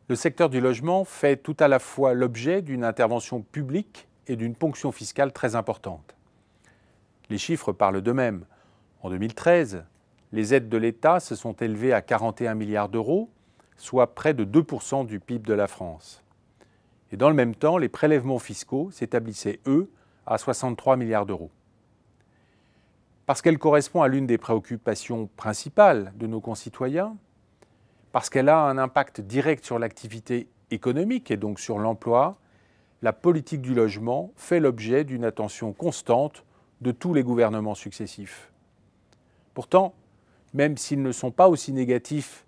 Le secteur du logement fait tout à la fois l'objet d'une intervention publique et d'une ponction fiscale très importante. Les chiffres parlent d'eux-mêmes. En 2013, les aides de l'État se sont élevées à 41 milliards d'euros, soit près de 2% du PIB de la France. Et dans le même temps, les prélèvements fiscaux s'établissaient, eux, à 63 milliards d'euros. Parce qu'elle correspond à l'une des préoccupations principales de nos concitoyens, parce qu'elle a un impact direct sur l'activité économique et donc sur l'emploi, la politique du logement fait l'objet d'une attention constante de tous les gouvernements successifs. Pourtant, même s'ils ne sont pas aussi négatifs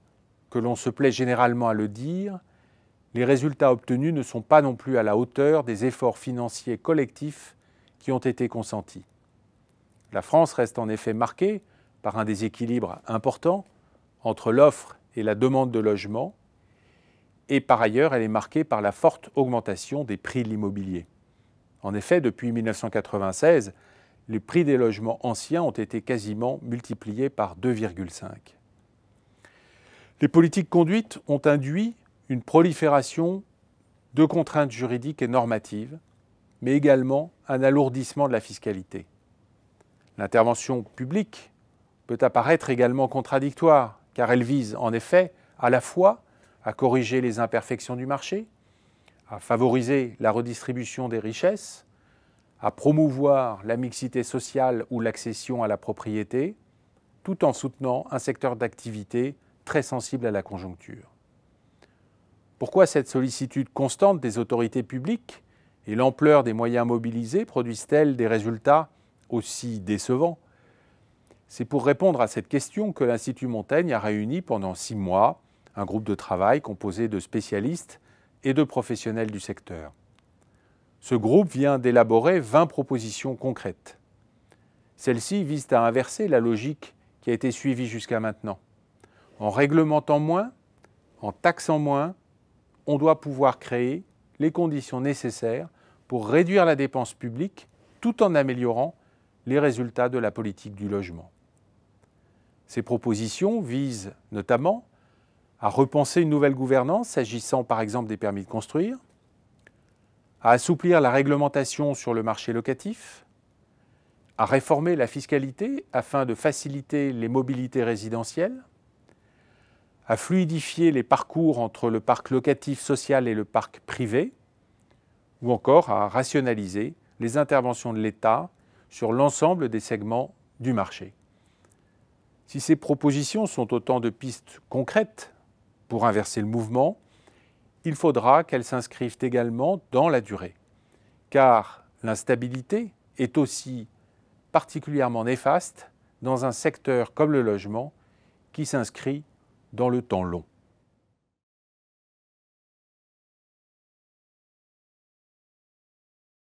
que l'on se plaît généralement à le dire, les résultats obtenus ne sont pas non plus à la hauteur des efforts financiers collectifs qui ont été consentis. La France reste en effet marquée par un déséquilibre important entre l'offre et la demande de logement, et par ailleurs, elle est marquée par la forte augmentation des prix de l'immobilier. En effet, depuis 1996, les prix des logements anciens ont été quasiment multipliés par 2,5. Les politiques conduites ont induit une prolifération de contraintes juridiques et normatives, mais également un alourdissement de la fiscalité. L'intervention publique peut apparaître également contradictoire, car elle vise en effet à la fois à corriger les imperfections du marché, à favoriser la redistribution des richesses, à promouvoir la mixité sociale ou l'accession à la propriété, tout en soutenant un secteur d'activité très sensible à la conjoncture. Pourquoi cette sollicitude constante des autorités publiques et l'ampleur des moyens mobilisés produisent-elles des résultats aussi décevants ? C'est pour répondre à cette question que l'Institut Montaigne a réuni pendant 6 mois un groupe de travail composé de spécialistes et de professionnels du secteur. Ce groupe vient d'élaborer 20 propositions concrètes. Celles-ci visent à inverser la logique qui a été suivie jusqu'à maintenant. En réglementant moins, en taxant moins, on doit pouvoir créer les conditions nécessaires pour réduire la dépense publique tout en améliorant les résultats de la politique du logement. Ces propositions visent notamment à repenser une nouvelle gouvernance s'agissant par exemple des permis de construire, à assouplir la réglementation sur le marché locatif, à réformer la fiscalité afin de faciliter les mobilités résidentielles, à fluidifier les parcours entre le parc locatif social et le parc privé, ou encore à rationaliser les interventions de l'État sur l'ensemble des segments du marché. Si ces propositions sont autant de pistes concrètes pour inverser le mouvement, il faudra qu'elles s'inscrivent également dans la durée, car l'instabilité est aussi particulièrement néfaste dans un secteur comme le logement qui s'inscrit dans le temps long.